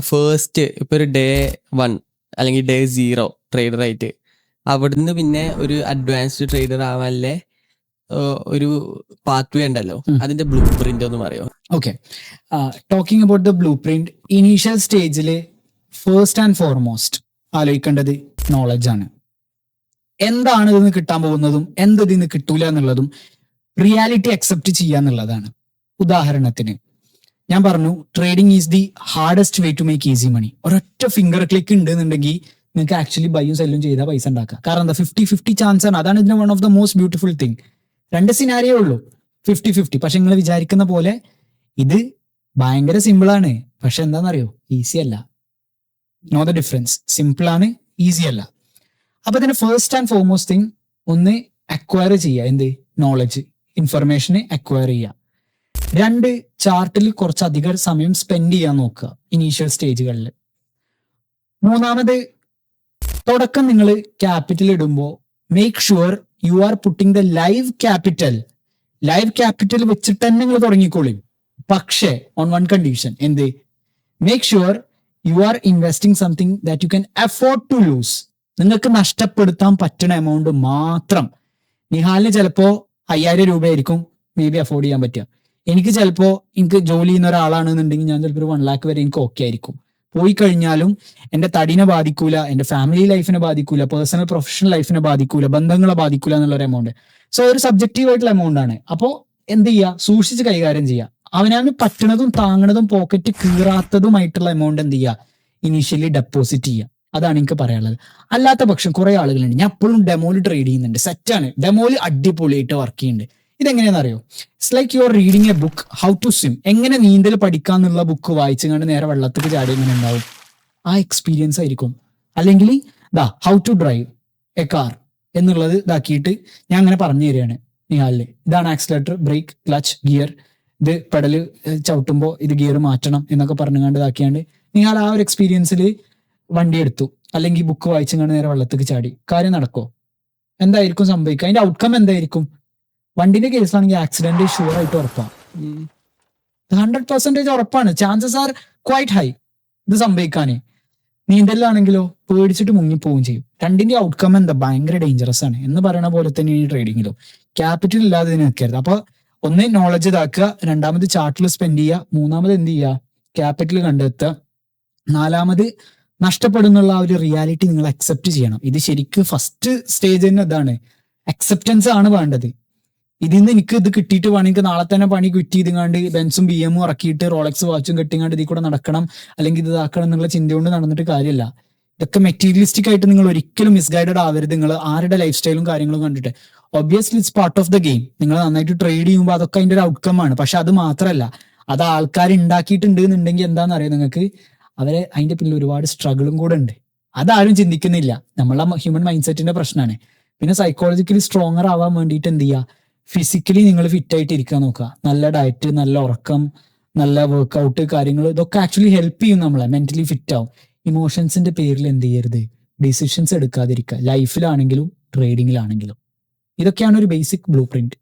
First ഇപ്പൊ ഒരു day 1 അല്ലെങ്കിൽ ഡേ 0 ട്രേഡർ ആയിട്ട് അവിടുന്ന് പിന്നെ ഒരു അഡ്വാൻസ്ഡ് ട്രേഡർ ആവാനല്ലേ ഒരു പാത്ത് വേ ഉണ്ടല്ലോ, അതിന്റെ ബ്ലൂ പ്രിന്റ് ഒന്ന് പറയോ? Okay, talking about the blue print, initial സ്റ്റേജിൽ ഫസ്റ്റ് ആൻഡ് ഫോർമോസ്റ്റ് ആലോചിക്കേണ്ടത് നോളജ് ആണ്. എന്താണ് ഇതിന് കിട്ടാൻ പോകുന്നതും എന്ത് ഇതിന് കിട്ടൂല എന്നുള്ളതും റിയാലിറ്റി അക്സെപ്റ്റ് ചെയ്യുക എന്നുള്ളതാണ്. ഉദാഹരണത്തിന് ഞാൻ പറഞ്ഞു, trading is the hardest way to make easy money. ഒരൊറ്റ ഫിംഗർ ക്ലിക്ക് ഉണ്ട് എന്നുണ്ടെങ്കിൽ നിങ്ങൾക്ക് ആക്ച്വലി ബൈയും സെല്ലും ചെയ്താൽ പൈസ ഉണ്ടാക്കാം. കാരണം എന്താ, 50-50 ചാൻസ് ആണ്. അതാണ് ഇതിന്റെ one of the most beautiful thing. 2 സിനാരിയേ ഉള്ളൂ, 50-50. പക്ഷെ നിങ്ങൾ വിചാരിക്കുന്ന പോലെ ഇത് ഭയങ്കര സിമ്പിൾ ആണ്. പക്ഷെ എന്താണെന്നറിയോ, ഈസി അല്ല. Know the difference. സിമ്പിൾ ആണ്, ഈസി അല്ല. അപ്പൊ ഇതിന് ഫസ്റ്റ് ആൻഡ് ഫോർമോസ്റ്റ് തിങ് ഒന്ന് അക്വയർ ചെയ്യുക. എന്ത്? നോളജ്, ഇൻഫർമേഷന് അക്വയർ ചെയ്യുക. 2, ചാർട്ടിൽ കുറച്ചധികം സമയം സ്പെൻഡ് ചെയ്യാൻ നോക്കുക ഇനീഷ്യൽ സ്റ്റേജുകളിൽ. 3, തുടക്കം നിങ്ങൾ ക്യാപിറ്റൽ ഇടുമ്പോൾ make sure you are putting the live capital. Live capital വെച്ചിട്ട് തന്നെ നിങ്ങൾ തുടങ്ങിക്കോളി. പക്ഷേ ഓൺ വൺ കണ്ടീഷൻ. എന്ത്? Make sure you are investing something that you can afford to lose. നിങ്ങൾക്ക് നഷ്ടപ്പെടുത്താൻ പറ്റുന്ന എമൗണ്ട് മാത്രം. നിഹാലിന് ചിലപ്പോ 5000 രൂപയായിരിക്കും മേ ബി അഫോർഡ് ചെയ്യാൻ പറ്റുക. എനിക്ക് ജോലി ചെയ്യുന്ന ഒരാളാണെന്നുണ്ടെങ്കിൽ ഞാൻ ചിലപ്പോൾ ഒരു 1 lakh വരെ എനിക്ക് ഓക്കെ ആയിരിക്കും. പോയി കഴിഞ്ഞാലും എന്റെ തടിനെ ബാധിക്കൂല, എന്റെ ഫാമിലി ലൈഫിനെ ബാധിക്കൂല, പേഴ്സണൽ പ്രൊഫഷണൽ ലൈഫിനെ ബാധിക്കൂല, ബന്ധങ്ങളെ ബാധിക്കൂല എന്നുള്ളൊരു എമൗണ്ട്. സോ ഒരു സബ്ജക്റ്റീവ് ആയിട്ടുള്ള എമൗണ്ട് ആണ്. അപ്പോൾ എന്ത് ചെയ്യുക, സൂക്ഷിച്ച് കൈകാര്യം ചെയ്യുക. അവനവന് പറ്റണതും താങ്ങണതും പോക്കറ്റ് കീറാത്തതുമായിട്ടുള്ള എമൗണ്ട് എന്ത് ചെയ്യുക, ഇനീഷ്യലി ഡെപ്പോസിറ്റ് ചെയ്യുക. അതാണ് എനിക്ക് പറയാനുള്ളത്. അല്ലാത്ത പക്ഷം കുറെ ആളുകളുണ്ട്, ഞാൻ എപ്പോഴും ഡെമോയിൽ ട്രേഡ് ചെയ്യുന്നുണ്ട്, സെറ്റാണ്, ഡെമോയിൽ അടിപൊളിയായിട്ട് വർക്ക് ചെയ്യുന്നുണ്ട്. ഇതെങ്ങനെയാണെന്ന് അറിയോ? It's like you are reading a book, how to swim. എങ്ങനെ നീന്തൽ പഠിക്കാന്നുള്ള ബുക്ക് വായിച്ചു കണ്ട് നേരെ വെള്ളത്തിൽ ചാടി എങ്ങനെ ഉണ്ടാവും? ആ എക്സ്പീരിയൻസ് ആയിരിക്കും. അല്ലെങ്കിൽ how to drive a car എന്നുള്ളത് ഇതാക്കിയിട്ട് ഞാൻ അങ്ങനെ പറഞ്ഞു തരികയാണ് നിഹാലിന്. ഇതാണ് ആക്സിലേറ്റർ, ബ്രേക്ക്, ക്ലച്ച്, ഗിയർ, ഇത് പെഡല് ചവിട്ടുമ്പോൾ ഇത് ഗിയർ മാറ്റണം എന്നൊക്കെ പറഞ്ഞുകൊണ്ട് ഇതാക്കിയാണ്ട് നിഹാൽ ആ ഒരു എക്സ്പീരിയൻസിൽ വണ്ടി എടുത്തു. അല്ലെങ്കിൽ ബുക്ക് വായിച്ചു കണ്ട് നേരെ വെള്ളത്തിൽ ചാടി. കാര്യം നടക്കോ? എന്തായിരിക്കും സംഭവിക്കുക? അതിന്റെ ഔട്ട്കം എന്തായിരിക്കും? വണ്ടിന്റെ കേസാണെങ്കിൽ ആക്സിഡന്റ് ഷുവർ ആയിട്ട് ഉറപ്പാണ്. 100% ഉറപ്പാണ്. ചാൻസസ് ആർ ക്വൈറ്റ് ഹൈ ഇത് സംഭവിക്കാനേ. നീന്തലിലാണെങ്കിലോ പേടിച്ചിട്ട് മുങ്ങിപ്പോവുകയും ചെയ്യും. രണ്ടിന്റെ ഔട്ട്കം എന്താ? ഭയങ്കര ഡേഞ്ചറസ് ആണ്. എന്ന് പറയുന്ന പോലെ തന്നെ ഈ ട്രേഡിങ്ങിലും ക്യാപിറ്റൽ ഇല്ലാതെ ഇതിന് നിൽക്കരുത്. അപ്പൊ ഒന്ന് നോളജ് ഇതാക്കുക, 2 ചാർട്ടിൽ സ്പെൻഡ് ചെയ്യുക, 3 എന്ത് ചെയ്യുക, ക്യാപിറ്റൽ കണ്ടെത്തുക, 4 നഷ്ടപ്പെടുന്നുള്ള ആ ഒരു റിയാലിറ്റി നിങ്ങൾ അക്സെപ്റ്റ് ചെയ്യണം. ഇത് ശരിക്കും ഫസ്റ്റ് സ്റ്റേജ് തന്നെ ഇതാണ്, അക്സെപ്റ്റൻസ് ആണ് വേണ്ടത്. ഇതിന്ന് എനിക്ക് ഇത് കിട്ടിയിട്ട് വേണമെങ്കിൽ നാളെ തന്നെ പണി ക്വിറ്റ് ചെയ്തുകൊണ്ട് ബെൻസും BM ഇറക്കിയിട്ട് റോളക്സ് വാച്ചും കെട്ടിങ്ങാണ്ട് ഇതിൽ കൂടെ നടക്കണം, അല്ലെങ്കിൽ ഇത് ഇതാക്കണം എന്നുള്ള ചിന്ത കൊണ്ട് നടന്നിട്ട് കാര്യമില്ല. ഇതൊക്കെ മെറ്റീരിയലിസ്റ്റിക് ആയിട്ട് നിങ്ങൾ ഒരിക്കലും മിസ്ഗൈഡഡ് ആവരുത്. നിങ്ങൾ ആരുടെ ലൈഫ് സ്റ്റൈലും കാര്യങ്ങളും കണ്ടിട്ട്. Obviously it's part of the game. നിങ്ങൾ നന്നായിട്ട് ട്രേഡ് ചെയ്യുമ്പോൾ അതൊക്കെ അതിന്റെ ഒരു ഔട്ട്കം ആണ്. പക്ഷെ അത് മാത്രമല്ല, അത് ആൾക്കാർ ഉണ്ടാക്കിയിട്ടുണ്ട് എന്നുണ്ടെങ്കിൽ എന്താണെന്ന് അറിയാം നിങ്ങൾക്ക്, അവരെ അതിന്റെ പിന്നിൽ ഒരുപാട് സ്ട്രഗിളും കൂടെ ഉണ്ട്. അതാരും ചിന്തിക്കുന്നില്ല. നമ്മളെ ഹ്യൂമൻ മൈൻഡ് സെറ്റിന്റെ പ്രശ്നമാണ്. പിന്നെ സൈക്കോളജിക്കലി സ്ട്രോങ്ങർ ആവാൻ വേണ്ടിയിട്ട് എന്ത് ചെയ്യുക, ഫിസിക്കലി നിങ്ങൾ ഫിറ്റ് ആയിട്ട് ഇരിക്കാൻ നോക്കുക. നല്ല ഡയറ്റ്, നല്ല ഉറക്കം, നല്ല വർക്ക്ഔട്ട് കാര്യങ്ങൾ, ഇതൊക്കെ ആക്ച്വലി ഹെൽപ്പ് ചെയ്യും നമ്മളെ. മെന്റലി ഫിറ്റ് ആവും. ഇമോഷൻസിന്റെ പേരിൽ എന്ത് ചെയ്യരുത്, ഡിസിഷൻസ് എടുക്കാതിരിക്കുക. ലൈഫിലാണെങ്കിലും ട്രേഡിങ്ങിലാണെങ്കിലും. ഇതൊക്കെയാണ് ഒരു ബേസിക് ബ്ലൂ പ്രിന്റ്.